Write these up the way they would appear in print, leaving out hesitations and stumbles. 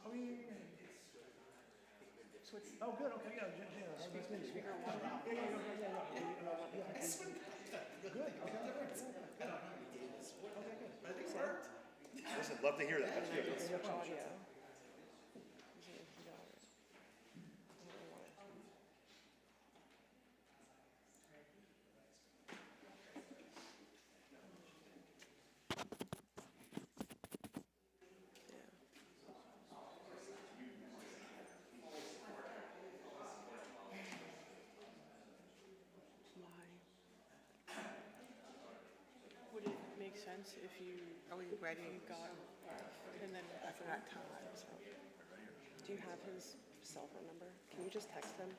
Oh, yeah. Switch. Oh, good, okay, yeah, nice to meet you. Speaker one. Good, okay, good. Listen, love to hear that. That's good. Which audio? Would it make sense if you Are we ready? got and then I forgot time, so. do you have his cell phone number? Can you just text him?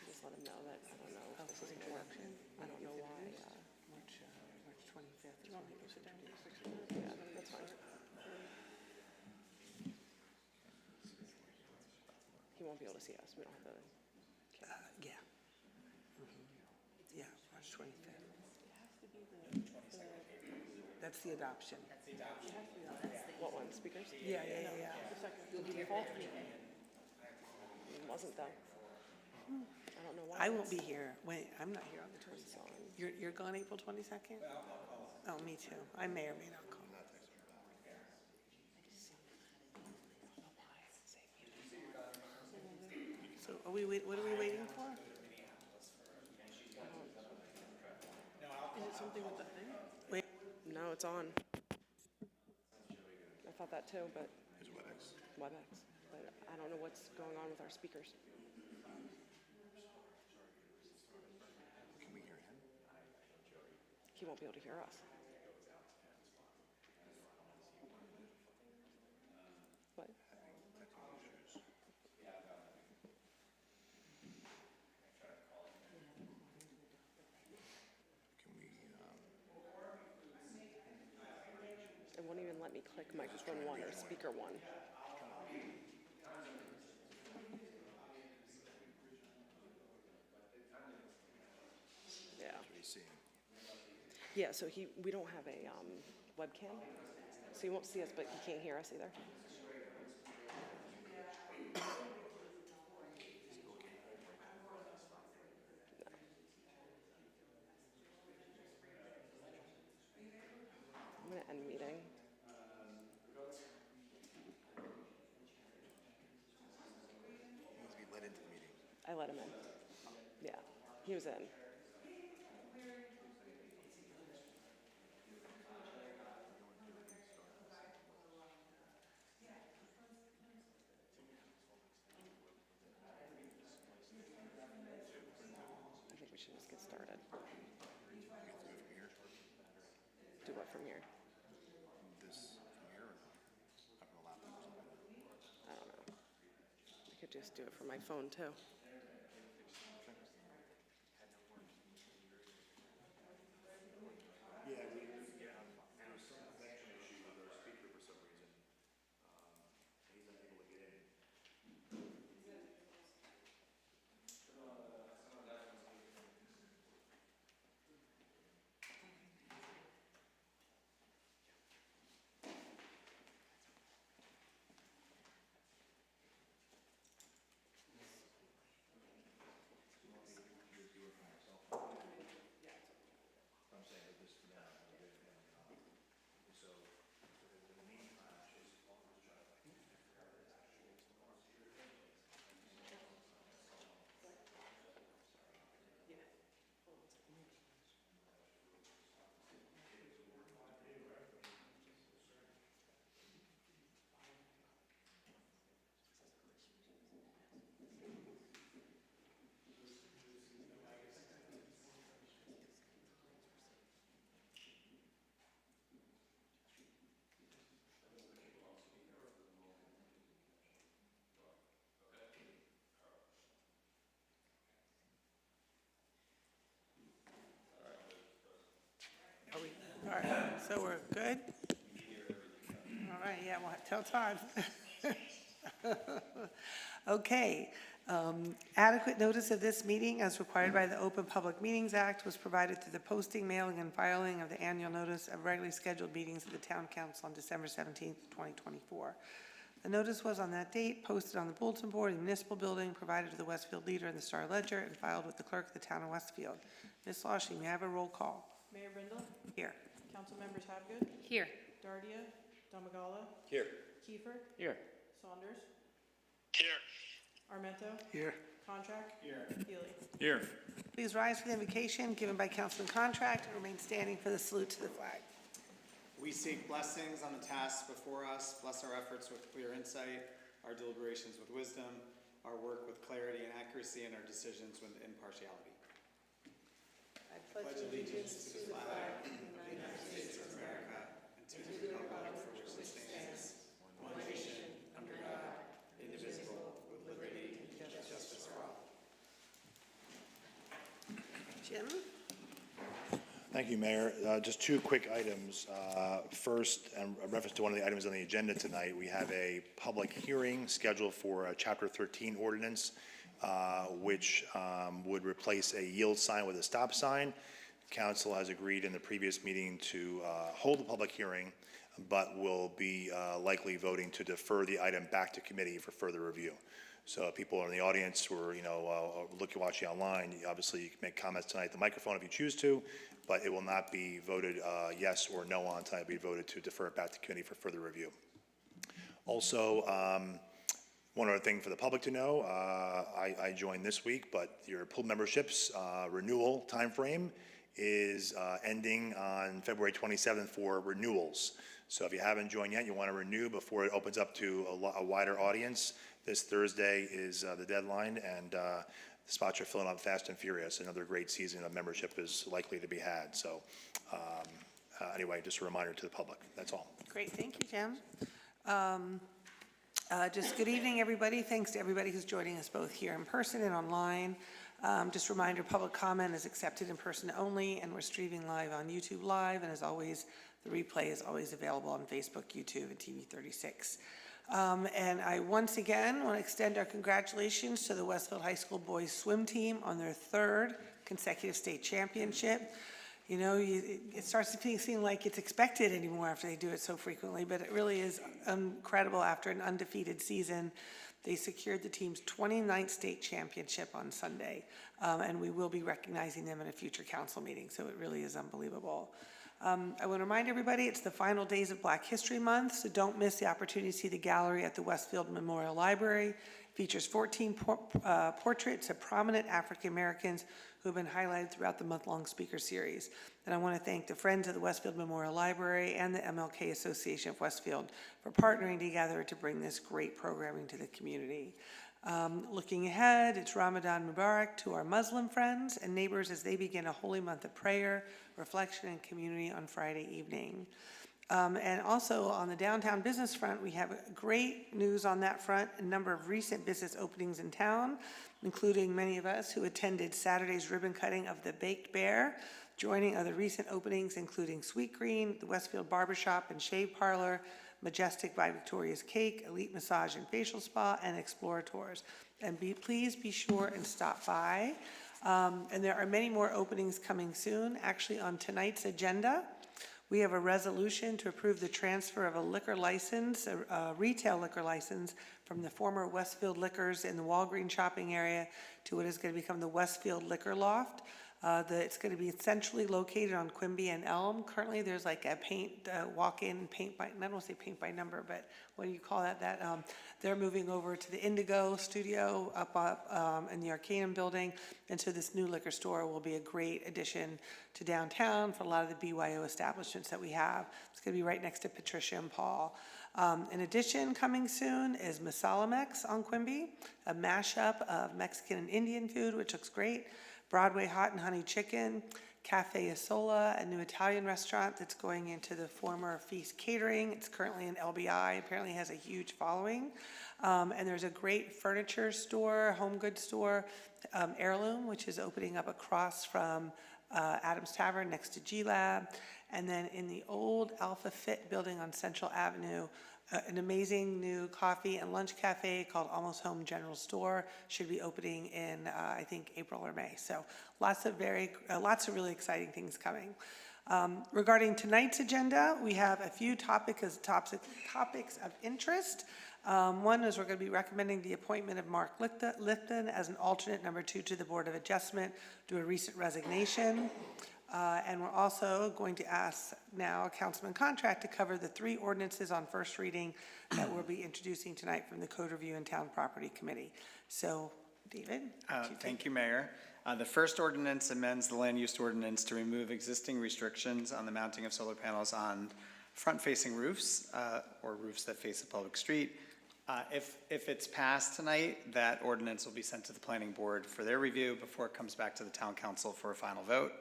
Just let him know that I don't know if this isn't working. I don't know why. March 25th. Do you want me to go sit down and fix it? Yeah, that's fine. He won't be able to see us. We don't have the camera. Yeah. Yeah, March 25th. It has to be the That's the adoption. what one? Speakers? Yeah. The second. The default? It wasn't though. I don't know why. I won't be here. Wait, I'm not here on the It's 22nd. on. You're gone April 22nd? Oh, me too. I may or may not call. So are we what are we waiting for? Is it something with the thing? Wait, No, it's on. I thought that too, but His WebEx. WebEx. But I don't know what's going on with our speakers. Can we hear him? He won't be able to hear us. What? Can we, It won't even let me click microphone one or speaker one. Yeah. what are you seeing? Yeah, so we don't have a webcam, so he won't see us, but he can't hear us either. I'm gonna end meeting. He needs to be let into the meeting. I let him in. Yeah, he was in. I think we should just get started. We have to go from here. Do what from here? This from here or up on the laptop or something? I don't know. I could just do it from my phone too. Yeah, there was some connection issue with our speaker for some reason. He's unable to get in. I'm saying that this for now, so in the meantime, just try to. are we, all right, so we're good? All right, yeah, well, tell Todd. Okay. Adequate notice of this meeting as required by the Open Public Meetings Act was provided through the posting, mailing, and filing of the annual notice of regularly scheduled meetings of the Town Council on December 17th, 2024. The notice was on that date posted on the bulletin board in the municipal building, provided to the Westfield Leader and the Star Ledger, and filed with the clerk of the town of Westfield. Ms. Loshing, may I have a roll call? Mayor Brindle? Here. Council members Hapgood? Here. Dardia? Domagala? Here. Kiefer? Here. Saunders? Here. Armento? Here. Contract? Here. Healy? Here. Please rise for the invocation given by Councilman Contract and remain standing for the salute to the flag. We seek blessings on the tasks before us. Bless our efforts with clear insight, our deliberations with wisdom, our work with clarity and accuracy, and our decisions with impartiality. I pledge allegiance to the flag of the United States of America and to the republic for which it stands, one nation, under God, indivisible, with liberty and justice for all. Jim? Thank you, Mayor. Just two quick items. First, in reference to one of the items on the agenda tonight, we have a public hearing scheduled for a Chapter 13 ordinance, which would replace a yield sign with a stop sign. Council has agreed in the previous meeting to hold the public hearing, but will be likely voting to defer the item back to committee for further review. So if people in the audience who are, watching online, obviously you can make comments tonight at the microphone if you choose to, but it will not be voted yes or no on tonight. It'll be voted to defer it back to committee for further review. Also, one other thing for the public to know, I joined this week, but your pool memberships renewal timeframe is ending on February 27th for renewals. So if you haven't joined yet, you want to renew before it opens up to a wider audience. This Thursday is the deadline, and the spots are filling up fast and furious. Another great season of membership is likely to be had. So anyway, just a reminder to the public. That's all. Great, thank you, Jim. Just good evening, everybody. Thanks to everybody who's joining us both here in person and online. Just a reminder, public comment is accepted in person only, and we're streaming live on YouTube Live, and as always, the replay is always available on Facebook, YouTube, and TV 36. And I once again want to extend our congratulations to the Westfield High School boys swim team on their third consecutive state championship. You know, it starts to seem like it's expected anymore after they do it so frequently, but it really is incredible. After an undefeated season, they secured the team's 29th state championship on Sunday, and we will be recognizing them in a future council meeting, so it really is unbelievable. I want to remind everybody it's the final days of Black History Month, so don't miss the opportunity to see the gallery at the Westfield Memorial Library. It features 14 portraits of prominent African Americans who have been highlighted throughout the month-long speaker series. And I want to thank the Friends of the Westfield Memorial Library and the MLK Association of Westfield for partnering together to bring this great programming to the community. Looking ahead, it's Ramadan Mubarak to our Muslim friends and neighbors as they begin a holy month of prayer, reflection, and community on Friday evening. And also on the downtown business front, we have great news on that front. A number of recent business openings in town, including many of us who attended Saturday's ribbon cutting of the Baked Bear. Joining other recent openings including Sweet Green, the Westfield Barbershop and Shave Parlor, Majestic by Victoria's Cake, Elite Massage and Facial Spa, and Explorators. And please be sure and stop by. And there are many more openings coming soon. Actually, on tonight's agenda, we have a resolution to approve the transfer of a liquor license, a retail liquor license, from the former Westfield Liquors in the Walgreens shopping area to what is going to become the Westfield Liquor Loft. It's going to be centrally located on Quimby and Elm. Currently, there's like a walk-in paint by, I don't want to say paint by number, but what do you call that? They're moving over to the Indigo Studio up in the Arcanum building. And so this new liquor store will be a great addition to downtown for a lot of the BYO establishments that we have. It's going to be right next to Patricia and Paul. In addition, coming soon is Masalamex on Quimby, a mashup of Mexican and Indian food, which looks great. Broadway Hot and Honey Chicken, Cafe Isola, a new Italian restaurant that's going into the former Feast Catering. It's currently in LBI, apparently has a huge following. And there's a great furniture store, home goods store, Heirloom, which is opening up across from Adams Tavern next to G-Lab. And then in the old Alpha Fit building on Central Avenue, an amazing new coffee and lunch cafe called Almost Home General Store should be opening in, I think, April or May. So lots of really exciting things coming. Regarding tonight's agenda, we have a few topics of interest. One is we're going to be recommending the appointment of Mark Lipton as an alternate number 2 to the Board of Adjustment due to a recent resignation. And we're also going to ask now Councilman Contract to cover the 3 ordinances on first reading that we'll be introducing tonight from the Code Review and Town Property Committee. So, David? Thank you, Mayor. The first ordinance amends the land use ordinance to remove existing restrictions on the mounting of solar panels on front-facing roofs or roofs that face a public street. If it's passed tonight, that ordinance will be sent to the Planning Board for their review before it comes back to the Town Council for a final vote.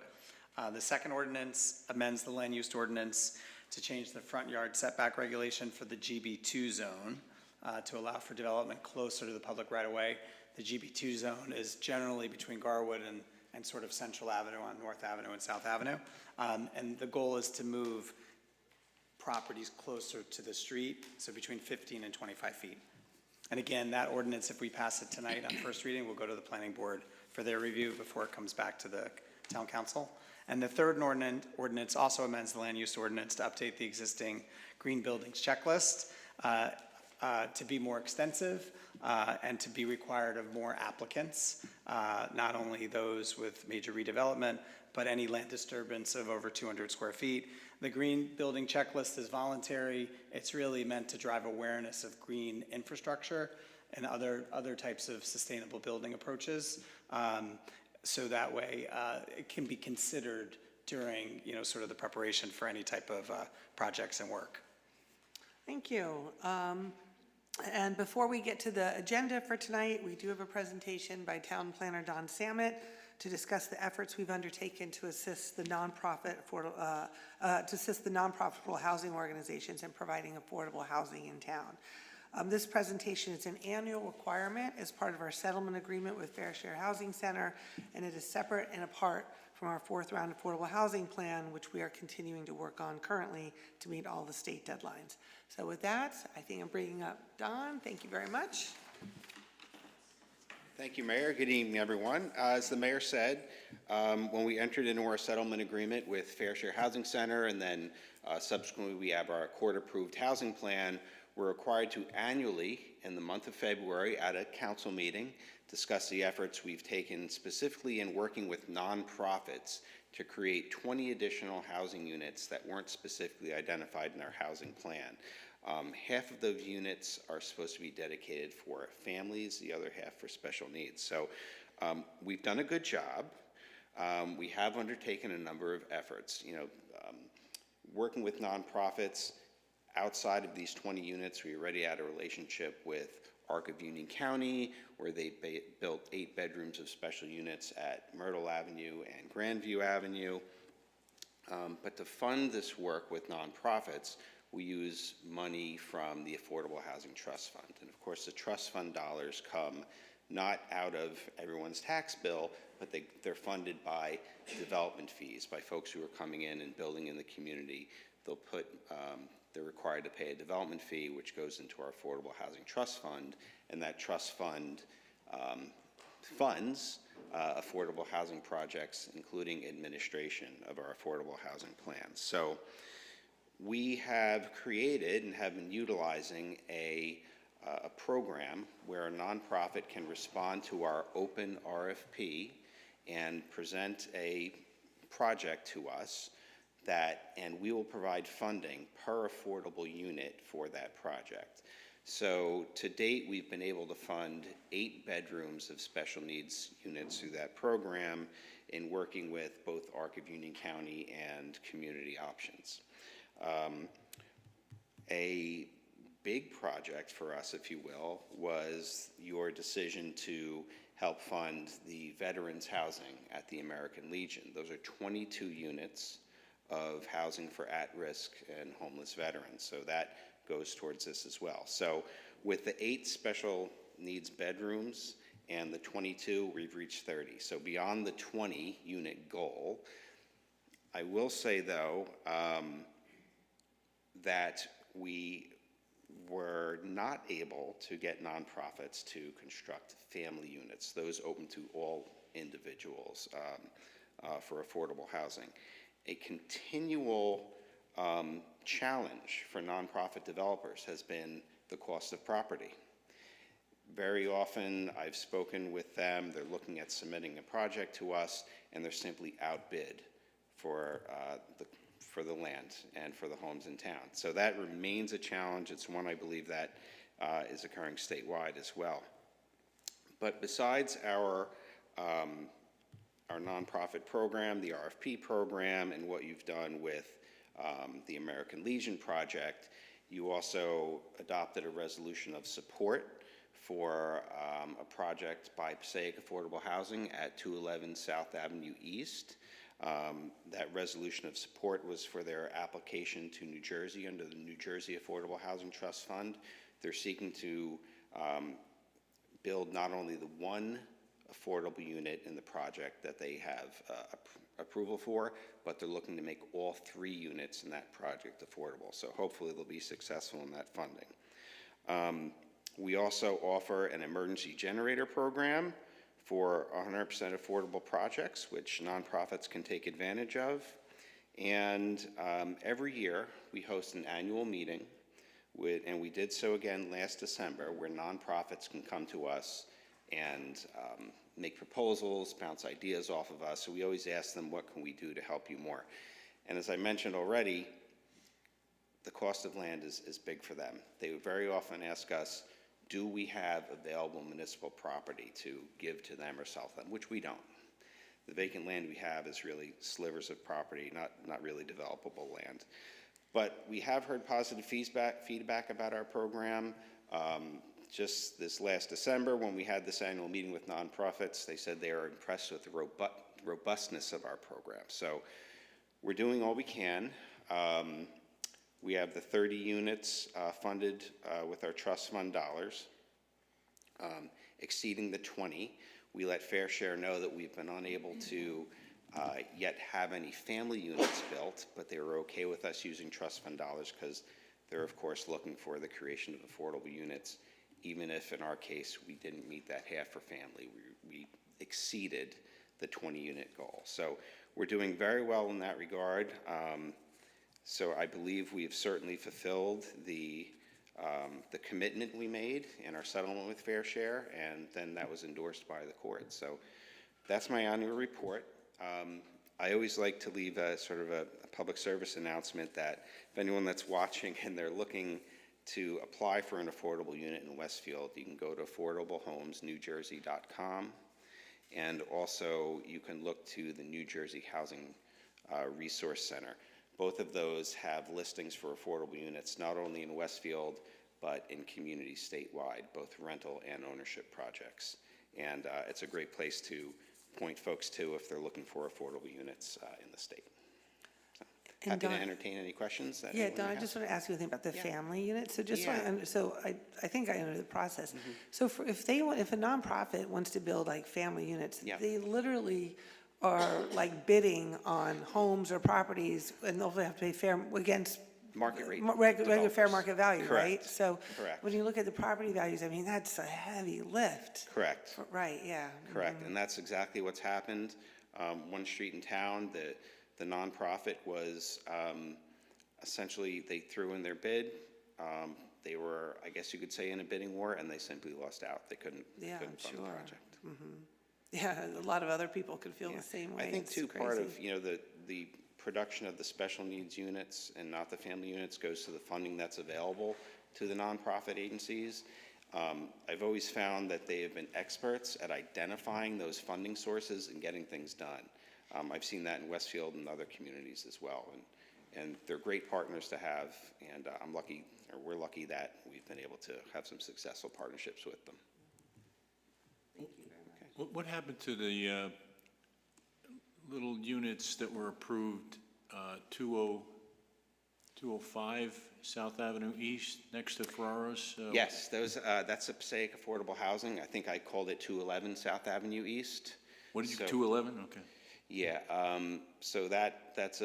The second ordinance amends the land use ordinance to change the front yard setback regulation for the GB2 zone to allow for development closer to the public right-of-way. The GB2 zone is generally between Garwood and sort of Central Avenue on North Avenue and South Avenue. And the goal is to move properties closer to the street, so between 15 and 25 feet. And again, that ordinance, if we pass it tonight on first reading, will go to the Planning Board for their review before it comes back to the Town Council. And the third ordinance also amends the land use ordinance to update the existing green buildings checklist to be more extensive and to be required of more applicants, not only those with major redevelopment, but any land disturbance of over 200 square feet. The green building checklist is voluntary. It's really meant to drive awareness of green infrastructure and other types of sustainable building approaches. So that way it can be considered during, sort of the preparation for any type of projects and work. Thank you. And before we get to the agenda for tonight, we do have a presentation by Town Planner Don Samet to discuss the efforts we've undertaken to assist the nonprofitable housing organizations in providing affordable housing in town. This presentation is an annual requirement as part of our settlement agreement with Fair Share Housing Center, and it is separate and apart from our 4th round affordable housing plan, which we are continuing to work on currently to meet all the state deadlines. So with that, I think I'm bringing up Don. Thank you very much. Thank you, Mayor. Good evening, everyone. As the Mayor said, when we entered into our settlement agreement with Fair Share Housing Center, and then subsequently we have our court-approved housing plan, we're required to annually, in the month of February, at a council meeting, discuss the efforts we've taken specifically in working with nonprofits to create 20 additional housing units that weren't specifically identified in our housing plan. Half of those units are supposed to be dedicated for families, the other half for special needs. So we've done a good job. We have undertaken a number of efforts. Working with nonprofits outside of these 20 units, we already had a relationship with Arc of Union County, where they built 8 bedrooms of special units at Myrtle Avenue and Grandview Avenue. But to fund this work with nonprofits, we use money from the Affordable Housing Trust Fund. And of course, the trust fund dollars come not out of everyone's tax bill, but they're funded by development fees, by folks who are coming in and building in the community. They're required to pay a development fee, which goes into our Affordable Housing Trust Fund, and that trust fund funds affordable housing projects, including administration of our affordable housing plans. So we have created and have been utilizing a program where a nonprofit can respond to our open RFP and present a project to us and we will provide funding per affordable unit for that project. So to date, we've been able to fund 8 bedrooms of special needs units through that program in working with both Arc of Union County and Community Options. A big project for us, if you will, was your decision to help fund the veterans housing at the American Legion. Those are 22 units of housing for at-risk and homeless veterans. So that goes towards this as well. So with the 8 special needs bedrooms and the 22, we've reached 30. So beyond the 20 unit goal, I will say, though, that we were not able to get nonprofits to construct family units, those open to all individuals for affordable housing. A continual challenge for nonprofit developers has been the cost of property. Very often, I've spoken with them, they're looking at submitting a project to us, and they're simply outbid for the land and for the homes in town. So that remains a challenge. It's one I believe that is occurring statewide as well. But besides our nonprofit program, the RFP program, and what you've done with the American Legion Project, you also adopted a resolution of support for a project by Passaic Affordable Housing at 211 South Avenue East. That resolution of support was for their application to New Jersey under the New Jersey Affordable Housing Trust Fund. They're seeking to build not only the one affordable unit in the project that they have approval for, but they're looking to make all 3 units in that project affordable. So hopefully they'll be successful in that funding. We also offer an emergency generator program for 100% affordable projects, which nonprofits can take advantage of. And every year, we host an annual meeting, and we did so again last December, where nonprofits can come to us and make proposals, bounce ideas off of us. So we always ask them, what can we do to help you more? And as I mentioned already, the cost of land is big for them. They very often ask us, do we have available municipal property to give to them or sell to them, which we don't. The vacant land we have is really slivers of property, not really developable land. But we have heard positive feedback about our program. Just this last December, when we had this annual meeting with nonprofits, they said they are impressed with the robustness of our program. So we're doing all we can. We have the 30 units funded with our trust fund dollars, exceeding the 20. We let Fair Share know that we've been unable to yet have any family units built, but they were okay with us using trust fund dollars because they're, of course, looking for the creation of affordable units, even if in our case we didn't meet that half for family. We exceeded the 20-unit goal. So we're doing very well in that regard. So I believe we've certainly fulfilled the commitment we made in our settlement with Fair Share, and then that was endorsed by the court. So that's my annual report. I always like to leave a sort of a public service announcement that if anyone that's watching and they're looking to apply for an affordable unit in Westfield, you can go to affordablehomesnewjersey.com, and also you can look to the New Jersey Housing Resource Center. Both of those have listings for affordable units, not only in Westfield, but in communities statewide, both rental and ownership projects. And it's a great place to point folks to if they're looking for affordable units in the state. So, happy to entertain any questions that Yeah, anyone Don, may I have. just want to ask you a thing about the Yeah. family unit. So just Yeah. so I think I know the process. So if a nonprofit wants to build like family units, Yeah. they literally are like bidding on homes or properties, and they'll have to pay fair against Market rate regular fair developers. market value, right? Correct. So Correct. when you look at the property values, I mean, that's a heavy lift. Correct. Right, yeah. Correct, and that's exactly what's happened. One street in town, the nonprofit was essentially, they threw in their bid. They were, I guess you could say, in a bidding war, and they simply lost out. They couldn't Yeah, fund the sure. project. Yeah, a lot of other people could feel the same way. I think It's too, part of, crazy. the production of the special needs units and not the family units goes to the funding that's available to the nonprofit agencies. I've always found that they have been experts at identifying those funding sources and getting things done. I've seen that in Westfield and other communities as well, and they're great partners to have, and we're lucky that we've been able to have some successful partnerships with them. What happened to the little units that were approved, 205 South Avenue East, next to Ferraro's? Yes, that's a Passaic Affordable Housing. I think I called it 211 South Avenue East. What did you, So- 211? Okay. Yeah, so it's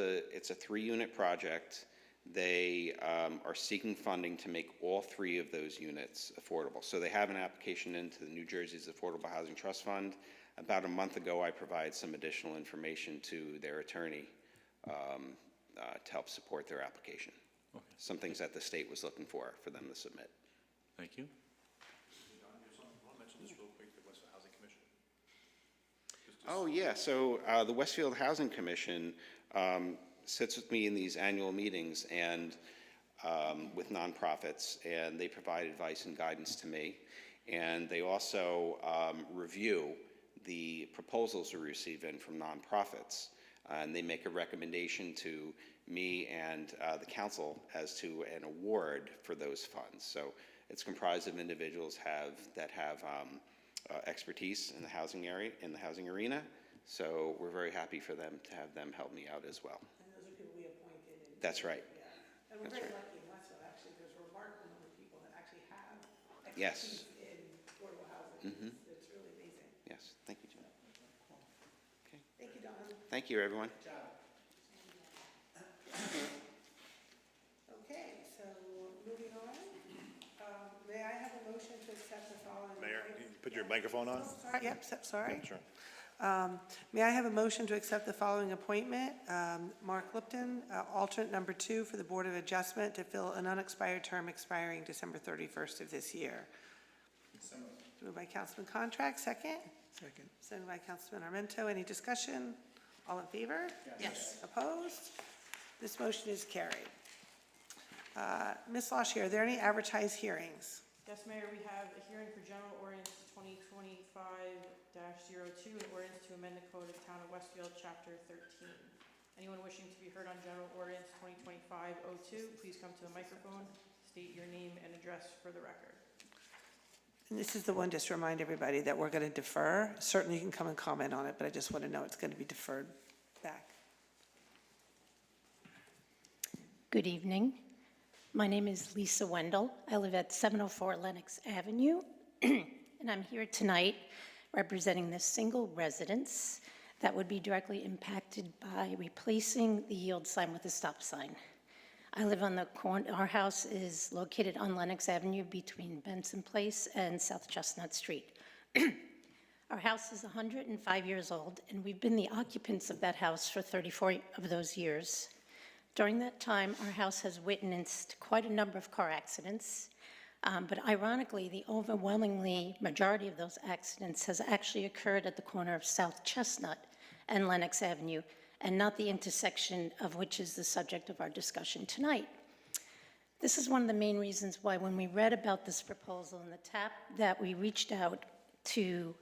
a 3-unit project. They are seeking funding to make all 3 of those units affordable. So they have an application into the New Jersey's Affordable Housing Trust Fund. About a month ago, I provided some additional information to their attorney to help support their application. Okay. Some things that the state was looking for them to submit. Thank you. Oh, yeah, so the Westfield Housing Commission sits with me in these annual meetings and with nonprofits, and they provide advice and guidance to me. And they also review the proposals we receive in from nonprofits. And they make a recommendation to me and the council as to an award for those funds. So it's comprised of individuals that have expertise in the housing area, in the housing arena. So we're very happy for them to have them help me out as well. And those are people we appointed. That's right. Yeah. And we're That's very right. lucky in Westfield, actually, there's a remarkable number of people that actually have Yes. expertise in affordable housing. It's really amazing. Yes, thank you, Jim. Okay. Thank you, Don. Thank you, everyone. Okay, so moving on, may I have a motion to accept the following? Mayor, can you put your microphone on? Sorry, yep, sorry. Sure. May I have a motion to accept the following appointment? Mark Lipton, alternate number 2 for the Board of Adjustment to fill an unexpired term expiring December 31st of this year. Moved by Councilman Contract, second? Second. Seconded by Councilman Armento. Any discussion? All in favor? Yes. Opposed? This motion is carried. Ms. LaChere, are there any advertised hearings? Yes, Mayor, we have a hearing for General Ordinance 2025-02, an ordinance to amend the Code of Town of Westfield, Chapter 13. Anyone wishing to be heard on General Ordinance 2025-02, please come to the microphone, state your name and address for the record. And this is the one, just to remind everybody that we're going to defer. Certainly you can come and comment on it, but I just want to know it's going to be deferred back. Good evening. My name is Lisa Wendell. I live at 704 Lenox Avenue, and I'm here tonight representing the single residence that would be directly impacted by replacing the yield sign with a stop sign. I live on the corner, our house is located on Lenox Avenue between Benson Place and South Chestnut Street. Our house is 105 years old, and we've been the occupants of that house for 34 of those years. During that time, our house has witnessed quite a number of car accidents, but ironically, the overwhelmingly majority of those accidents has actually occurred at the corner of South Chestnut and Lenox Avenue, and not the intersection of which is the subject of our discussion tonight. This is one of the main reasons why when we read about this proposal in the TAP that we reached out to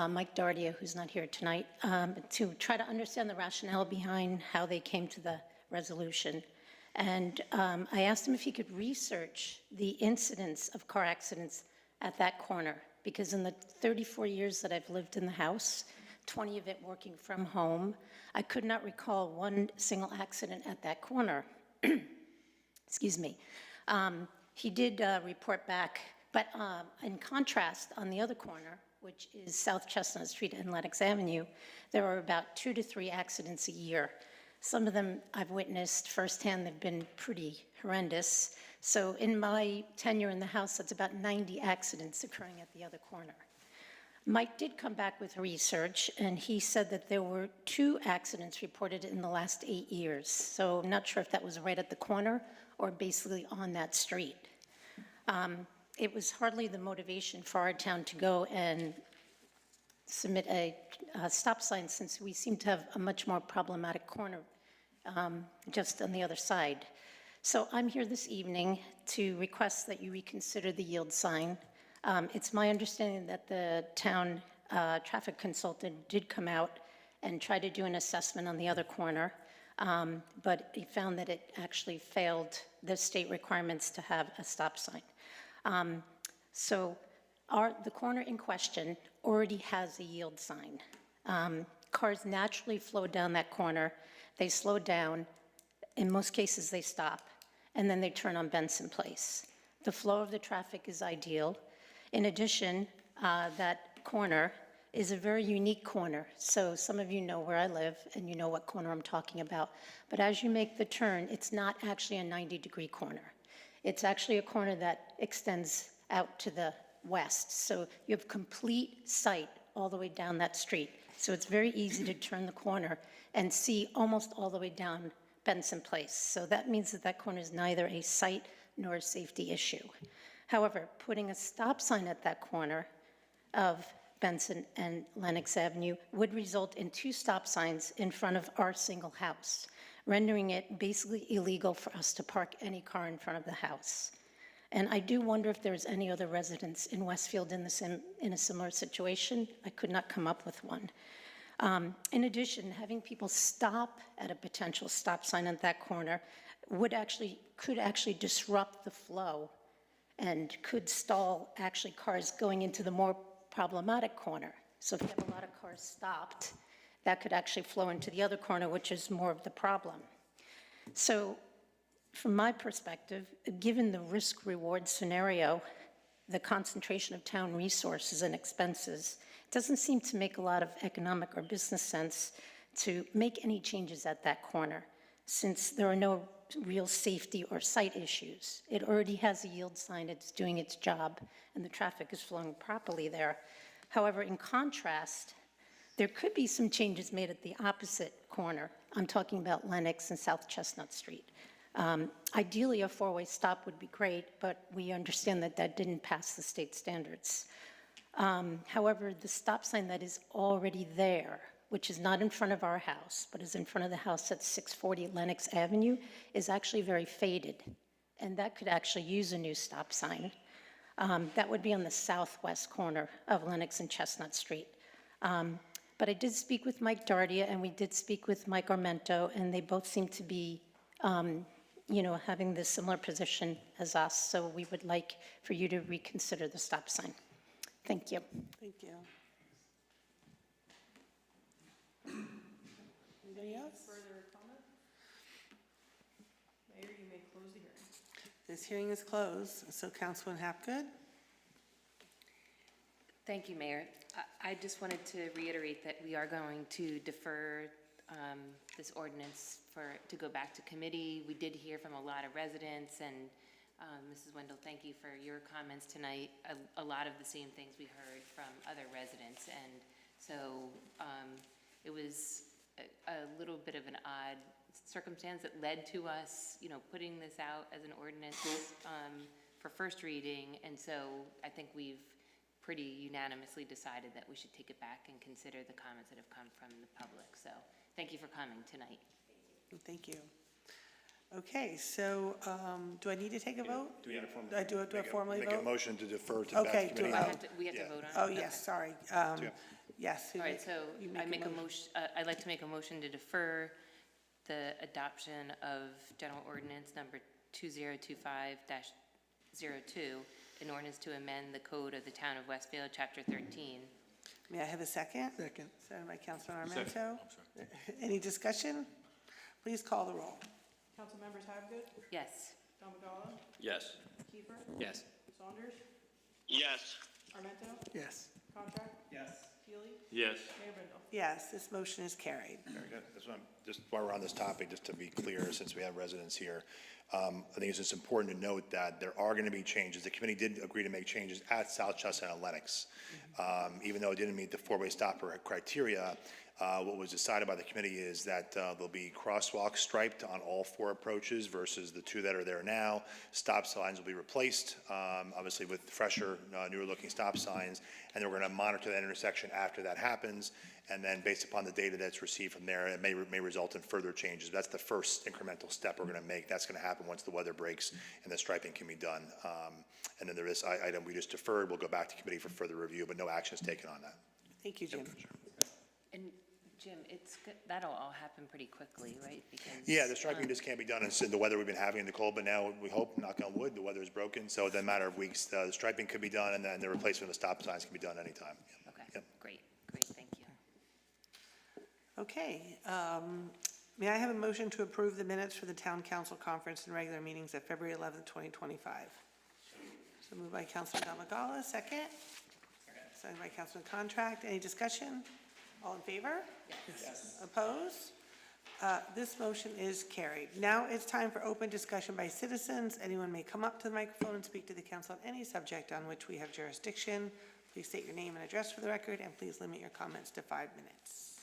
Mike Dardia, who's not here tonight, to try to understand the rationale behind how they came to the resolution. And I asked him if he could research the incidence of car accidents at that corner, because in the 34 years that I've lived in the house, 20 of it working from home, I could not recall one single accident at that corner. Excuse me. He did report back, but in contrast, on the other corner, which is South Chestnut Street and Lenox Avenue, there are about 2 to 3 accidents a year. Some of them I've witnessed firsthand. They've been pretty horrendous. So in my tenure in the house, that's about 90 accidents occurring at the other corner. Mike did come back with research, and he said that there were 2 accidents reported in the last 8 years. So I'm not sure if that was right at the corner or basically on that street. It was hardly the motivation for our town to go and submit a stop sign, since we seem to have a much more problematic corner just on the other side. So I'm here this evening to request that you reconsider the yield sign. It's my understanding that the town traffic consultant did come out and try to do an assessment on the other corner, but he found that it actually failed the state requirements to have a stop sign. So the corner in question already has a yield sign. Cars naturally flow down that corner. They slow down. In most cases, they stop, and then they turn on Benson Place. The flow of the traffic is ideal. In addition, that corner is a very unique corner. So some of you know where I live, and you know what corner I'm talking about. But as you make the turn, it's not actually a 90-degree corner. It's actually a corner that extends out to the west. So you have complete sight all the way down that street. So it's very easy to turn the corner and see almost all the way down Benson Place. So that means that that corner is neither a sight nor a safety issue. However, putting a stop sign at that corner of Benson and Lenox Avenue would result in 2 stop signs in front of our single house, rendering it basically illegal for us to park any car in front of the house. And I do wonder if there's any other residents in Westfield in a similar situation. I could not come up with one. In addition, having people stop at a potential stop sign at that corner could actually disrupt the flow and could stall actually cars going into the more problematic corner. So if you have a lot of cars stopped, that could actually flow into the other corner, which is more of the problem. So from my perspective, given the risk-reward scenario, the concentration of town resources and expenses, it doesn't seem to make a lot of economic or business sense to make any changes at that corner, since there are no real safety or sight issues. It already has a yield sign, it's doing its job, and the traffic is flowing properly there. However, in contrast, there could be some changes made at the opposite corner. I'm talking about Lenox and South Chestnut Street. Ideally, a 4-way stop would be great, but we understand that that didn't pass the state standards. However, the stop sign that is already there, which is not in front of our house, but is in front of the house at 640 Lenox Avenue, is actually very faded. And that could actually use a new stop sign. That would be on the southwest corner of Lenox and Chestnut Street. But I did speak with Mike Dardia, and we did speak with Mike Armento, and they both seem to be having this similar position as us. So we would like for you to reconsider the stop sign. Thank you. Thank you. Anybody else? Further comment? Mayor, you may close the hearing. This hearing is closed. So Councilwoman Hapgood? Thank you, Mayor. I just wanted to reiterate that we are going to defer this ordinance to go back to committee. We did hear from a lot of residents, and Mrs. Wendell, thank you for your comments tonight. A lot of the same things we heard from other residents, and so it was a little bit of an odd circumstance that led to us, putting this out as an ordinance for first reading, and so I think we've pretty unanimously decided that we should take it back and consider the comments that have come from the public. So thank you for coming tonight. Thank you. Okay, so do I need to take a vote? Do we have to formally? Do I formally Make vote? a motion to defer to back Okay, to committee? We have to vote on it? Oh, Okay. yes, sorry. Yes. All right, so I'd like to make a motion to defer the adoption of General Ordinance number 2025-02, an ordinance to amend the code of the town of Westfield, Chapter 13. May I have a second? Second. Second by Councilor Armento. Second. I'm sorry. Any discussion? Please call the roll. Council members Hapgood, Yes. Domagala, Yes. Kiefer, Yes. Saunders, Yes. Armento, Yes. Contract, Yes. Keeley, Yes. Mayor Brindle. Yes, this motion is carried. Very good. Just while we're on this topic, just to be clear, since we have residents here, I think it's just important to note that there are going to be changes. The committee did agree to make changes at South Chestnut and Lenox. Even though it didn't meet the 4-way stopper criteria, what was decided by the committee is that there'll be crosswalks striped on all 4 approaches versus the 2 that are there now. Stop signs will be replaced, obviously with fresher, newer looking stop signs, and then we're going to monitor that intersection after that happens, and then based upon the data that's received from there, it may result in further changes. That's the first incremental step we're going to make. That's going to happen once the weather breaks and the striping can be done. And then there is item we just deferred. We'll go back to committee for further review, but no action is taken on that. Thank you, Jim. And Jim, that'll all happen pretty quickly, right? Because Yeah, the striping just can't be done in the weather we've been having in the cold, but now we hope, knock on wood, the weather is broken, so in a matter of weeks, the striping could be done, and then the replacement of the stop signs can be done anytime. Okay, Yep. great, thank you. Okay, may I have a motion to approve the minutes for the Town Council Conference and regular meetings of February 11th, 2025? So moved by Councilor Domagala, second. Second by Councilman Contract. Any discussion? All in favor? Yes. Opposed? This motion is carried. Now it's time for open discussion by citizens. Anyone may come up to the microphone and speak to the council on any subject on which we have jurisdiction. Please state your name and address for the record, and please limit your comments to 5 minutes.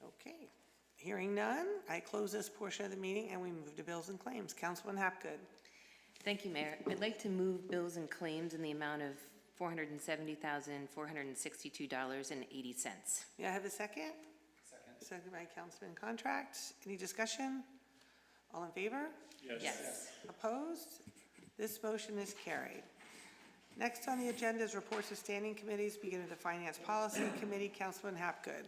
Okay. Hearing none, I close this portion of the meeting and we move to bills and claims. Councilman Hapgood. Thank you, Mayor. I'd like to move bills and claims in the amount of $470,462.80. May I have a second? Second. Second by Councilman Contract. Any discussion? All in favor? Yes. Opposed? This motion is carried. Next on the agenda is reports of standing committees, beginning with the Finance Policy Committee. Councilman Hapgood.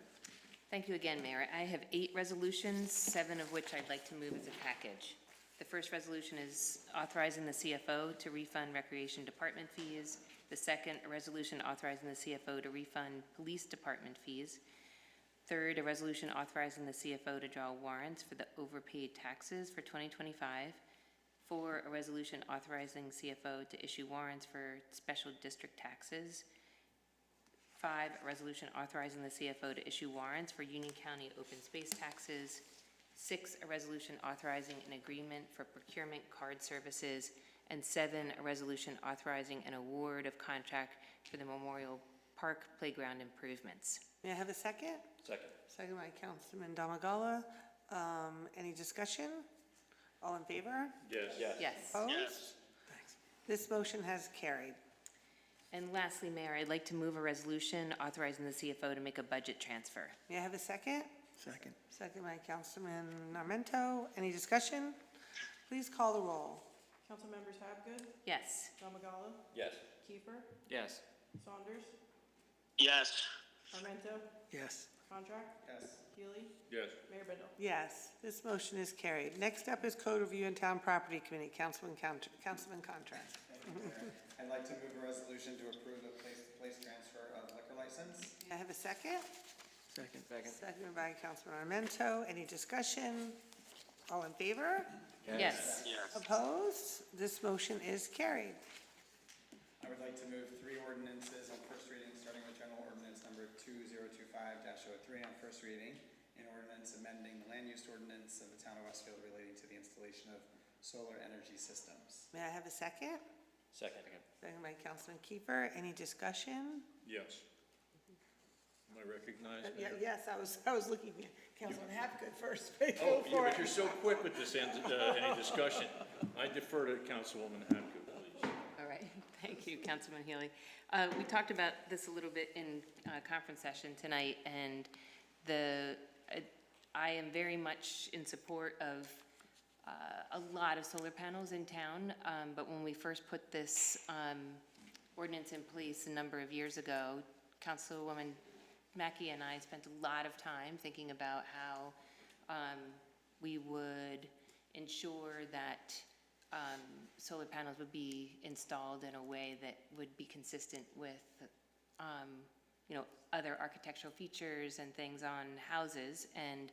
Thank you again, Mayor. I have 8 resolutions, 7 of which I'd like to move as a package. The first resolution is authorizing the CFO to refund Recreation Department fees. The second, a resolution authorizing the CFO to refund Police Department fees. Third, a resolution authorizing the CFO to draw warrants for the overpaid taxes for 2025. 4, a resolution authorizing CFO to issue warrants for special district taxes. 5, a resolution authorizing the CFO to issue warrants for Union County open space taxes. 6, a resolution authorizing an agreement for procurement card services. And 7, a resolution authorizing an award of contract for the Memorial Park playground improvements. May I have a second? Second. Second by Councilman Damagala. Any discussion? All in favor? Yes. Yes. Opposed? This motion has carried. And lastly, Mayor, I'd like to move a resolution authorizing the CFO to make a budget transfer. May I have a second? Second. Second by Councilman Armento. Any discussion? Please call the roll. Councilmembers Hapgood, Yes. Domagala, Yes. Kiefer, Yes. Saunders, yes, Armento, Yes. Contract, Yes. Healy, Yes. Mayor Bindle. Yes, this motion is carried. Next up is Code Review and Town Property Committee. Councilman Contract. Thank you, Mayor. I'd like to move a resolution to approve a place-to-place transfer of liquor license. May I have a second? Second. Seconded by Councilman Armento. Any discussion? All in favor? Yes. yes, Opposed? This motion is carried. I would like to move 3 ordinances on first reading, starting with general ordinance number 2025-03 on first reading, an ordinance amending the land use ordinance of the town of Westfield relating to the installation of solar energy systems. May I have a second? Second. Second by Councilman Kiefer. Any discussion? Yes. Am I recognized? Yes, I was looking at Councilman Hapgood first. Go Oh, for but it. you're so quick with this, any discussion. I defer to Councilwoman Hapgood, please. All right. Thank you, Councilman Healy. We talked about this a little bit in conference session tonight, and I am very much in support of a lot of solar panels in town, but when we first put this ordinance in place a number of years ago, Councilwoman Mackey and I spent a lot of time thinking about how we would ensure that solar panels would be installed in a way that would be consistent with, other architectural features and things on houses. And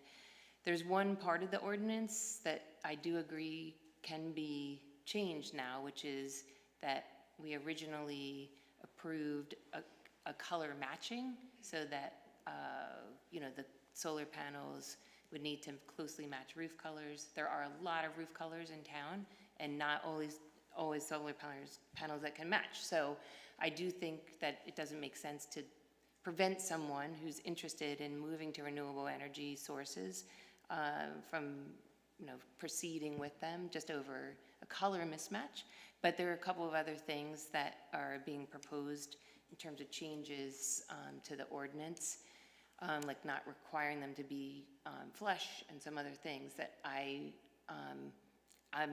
there's one part of the ordinance that I do agree can be changed now, which is that we originally approved a color matching so that, the solar panels would need to closely match roof colors. There are a lot of roof colors in town and not always solar panels that can match. So I do think that it doesn't make sense to prevent someone who's interested in moving to renewable energy sources from, proceeding with them just over a color mismatch. But there are a couple of other things that are being proposed in terms of changes to the ordinance, like not requiring them to be flush and some other things that I'm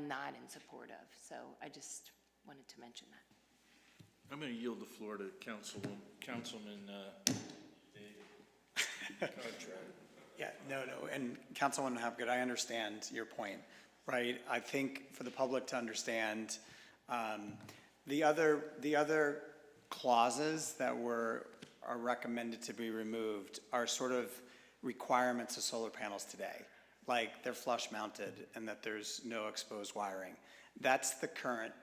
not in support of. So I just wanted to mention that. I'm going to yield the floor to Councilman Contract. Yeah, no, and Councilwoman Hapgood, I understand your point, right? I think for the public to understand, the other clauses that are recommended to be removed are sort of requirements of solar panels today, like they're flush mounted and that there's no exposed wiring. That's the current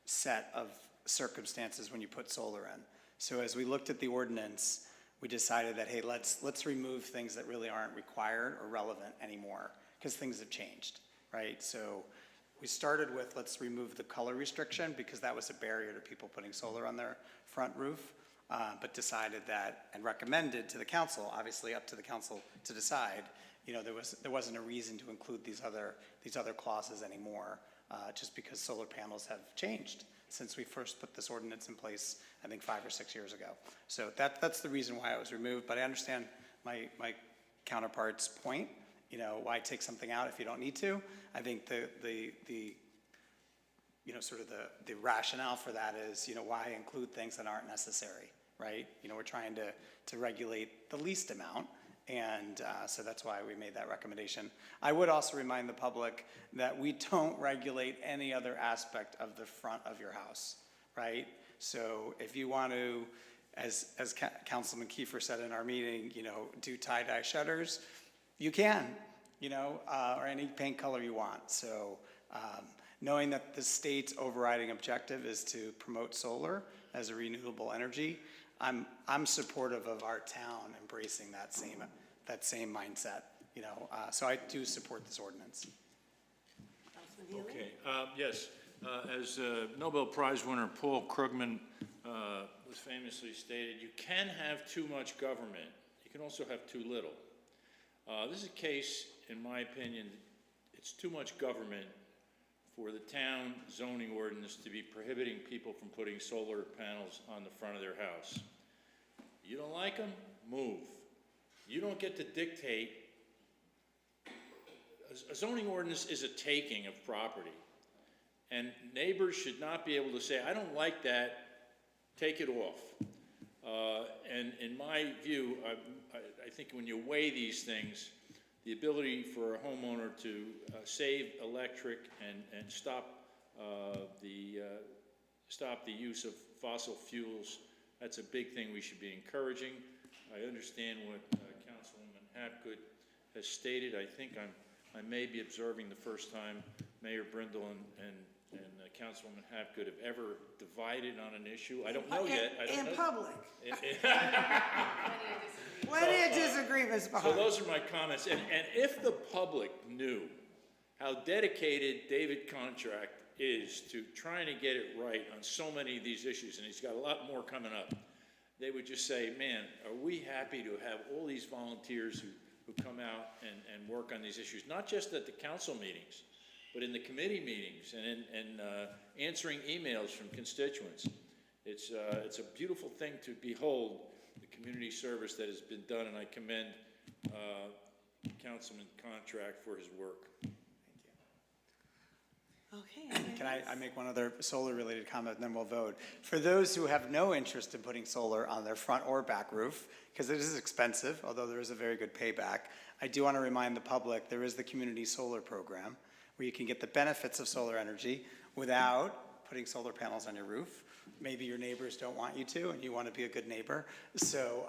set of circumstances when you put solar in. So as we looked at the ordinance, we decided that, hey, let's remove things that really aren't required or relevant anymore, because things have changed, right? So we started with, let's remove the color restriction, because that was a barrier to people putting solar on their front roof, but decided that, and recommended to the council, obviously up to the council to decide, you know, there wasn't a reason to include these other clauses anymore, just because solar panels have changed since we first put this ordinance in place, I think 5 or 6 years ago. So that's the reason why it was removed, but I understand my counterpart's point, you know, why take something out if you don't need to? I think the you know, sort of the rationale for that is, you know, why include things that aren't necessary, right? You know, we're trying to regulate the least amount, and so that's why we made that recommendation. I would also remind the public that we don't regulate any other aspect of the front of your house, right? So if you want to, as Councilman Kiefer said in our meeting, you know, do tie-dye shutters, you can, you know, or any paint color you want. So knowing that the state's overriding objective is to promote solar as a renewable energy, I'm supportive of our town embracing that same mindset, you know, so I do support this ordinance. Okay, yes, as Nobel Prize winner Paul Krugman was famously stated, you can have too much government, you can also have too little. This is a case, in my opinion, it's too much government for the town zoning ordinance to be prohibiting people from putting solar panels on the front of their house. You don't like them? Move. You don't get to dictate. A zoning ordinance is a taking of property, and neighbors should not be able to say, I don't like that, take it off. And in my view, I think when you weigh these things, the ability for a homeowner to save electric and stop the use of fossil fuels, that's a big thing we should be encouraging. I understand what Councilwoman Hapgood has stated. I think I may be observing the first time Mayor Brindle and Councilwoman Hapgood have ever divided on an issue. I don't know yet. I don't know. Public. Plenty of disagreements behind. So those are my comments. And if the public knew how dedicated David Contract is to trying to get it right on so many of these issues, and he's got a lot more coming up, they would just say, man, are we happy to have all these volunteers who come out and work on these issues, not just at the council meetings, but in the committee meetings and in answering emails from constituents. It's a beautiful thing to behold, the community service that has been done, and I commend Councilman Contract for his work. Okay. Can I make one other solar-related comment, and then we'll vote? For those who have no interest in putting solar on their front or back roof, because it is expensive, although there is a very good payback, I do want to remind the public there is the Community Solar Program, where you can get the benefits of solar energy without putting solar panels on your roof. Maybe your neighbors don't want you to, and you want to be a good neighbor. So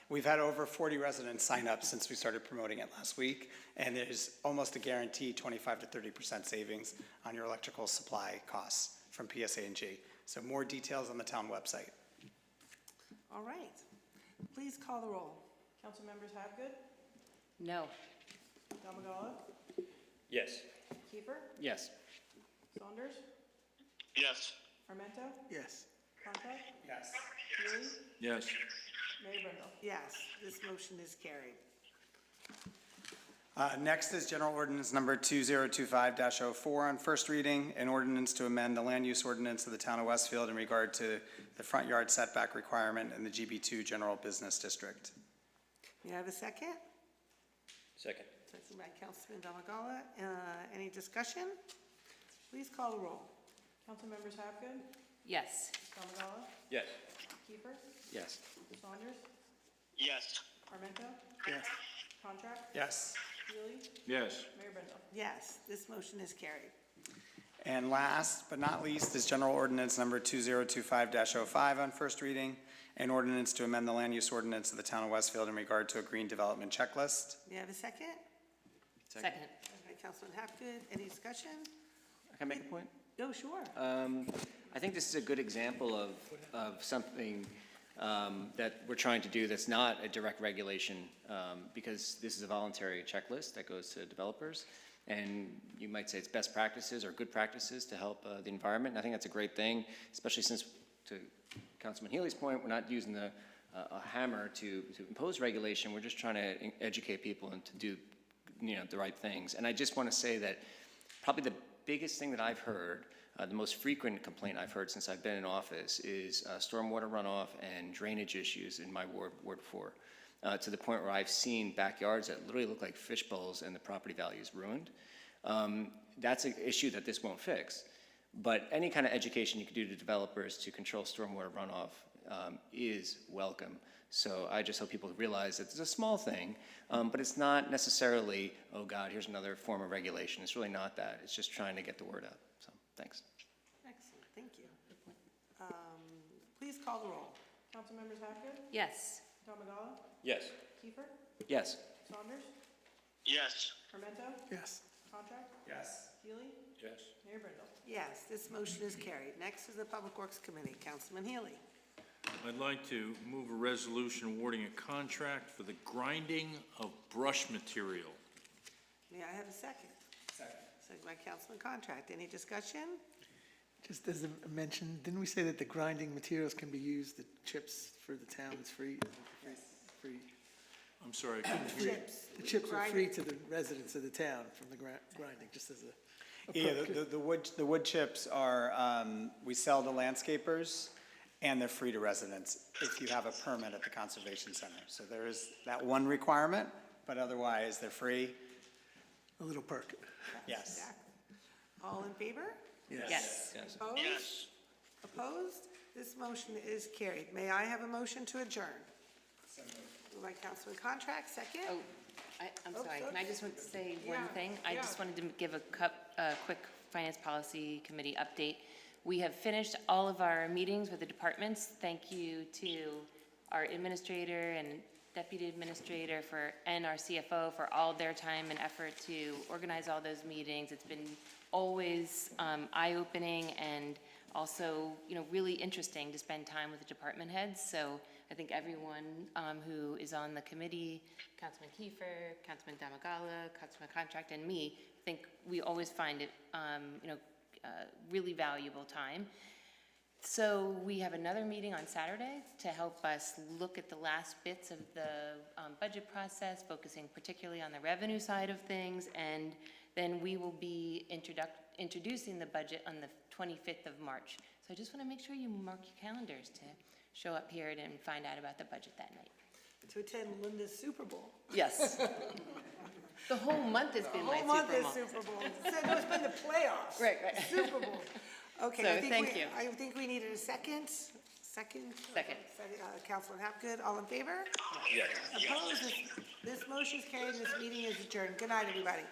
we've had over 40 residents sign up since we started promoting it last week, and there's almost a guaranteed 25 to 30% savings on your electrical supply costs from PSA&G. So more details on the town website. All right. Please call the roll. Council members Hapgood, No. Damagala, Yes. Kiefer, Yes. Saunders, Yes. Armento, Yes. Contract, Yes. Healy, Yes. Mayor Brindle. Yes, this motion is carried. Next is General Ordinance Number 2025-04 on first reading, an ordinance to amend the land use ordinance of the town of Westfield in regard to the front yard setback requirement in the GB2 General Business District. May I have a second? Second. Second by Councilman Damagala. Any discussion? Please call the roll. Council members Hapgood, Yes. Damagala, Yes. Kiefer, Yes. Saunders, Yes. Armento, Yes. Contract, Yes. Healy, Yes. Mayor Brindle. Yes, this motion is carried. And last but not least is General Ordinance Number 2025-05 on first reading, an ordinance to amend the land use ordinance of the town of Westfield in regard to a green development checklist. May I have a second? Second. Second by Councilman Hapgood. Any discussion? I can make a point? No, sure. I think this is a good example of something that we're trying to do that's not a direct regulation, because this is a voluntary checklist that goes to developers. And you might say it's best practices or good practices to help the environment. And I think that's a great thing, especially since, to Councilman Healy's point, we're not using a hammer to impose regulation. We're just trying to educate people and to do, the right things. And I just want to say that probably the biggest thing that I've heard, the most frequent complaint I've heard since I've been in office is stormwater runoff and drainage issues in my Ward 4. To the point where I've seen backyards that literally look like fish bowls and the property value is ruined. That's an issue that this won't fix. But any kind of education you can do to developers to control stormwater runoff is welcome. So I just hope people realize that it's a small thing, but it's not necessarily, oh God, here's another form of regulation. It's really not that. It's just trying to get the word out. So thanks. Excellent, thank you. Please call the roll. Councilmembers Hatfield, Yes. Domagala, Yes. Kiefer, Yes. Saunders, Yes. Armento, Yes. Contract, Yes. Healy, Yes. Mayor Brindle. Yes, this motion is carried. Next is the Public Works Committee. Councilman Healy. I'd like to move a resolution awarding a contract for the grinding of brush material. May I have a second? Second. Second by Councilman Contract. Any discussion? Just as a mention, didn't we say that the grinding materials can be used, the chips for the town is free? Free. I'm sorry, I couldn't hear you. The chips are free to the residents of the town from the grinding, just as a. Yeah, the wood chips are, we sell to landscapers, and they're free to residents if you have a permit at the Conservation Center. So there is that one requirement, but otherwise, they're free. A little perk. Yes. Exactly. All in favor? Yes. Opposed? Yes. Opposed? This motion is carried. May I have a motion to adjourn? Moved by Councilman Contract, second? Oh, I'm Oh, sorry, can I just want to say Yeah, one thing? I yeah. just wanted to give a quick Finance Policy Committee update. We have finished all of our meetings with the departments. Thank you to our administrator and deputy administrator and our CFO for all their time and effort to organize all those meetings. It's been always eye-opening and also, really interesting to spend time with the department heads. So I think everyone who is on the committee, Councilman Kiefer, Councilman Damagala, Councilman Contract, and me, I think we always find it, really valuable time. So we have another meeting on Saturday to help us look at the last bits of the budget process, focusing particularly on the revenue side of things, and then we will be introducing the budget on the 25th of March. So I just want to make sure you mark your calendars to show up here and find out about the budget that night. To attend Linda's Super Bowl. Yes. The whole month has been my The whole month Super Bowl. is Super Bowl. No, it's been the playoffs. Right. Super Bowl. Okay, So, thank you. I think we needed a second. Second? Second. Councilman Hapgood, all in favor? Yes. Opposed? This motion is carried and this meeting is adjourned. Good night, everybody.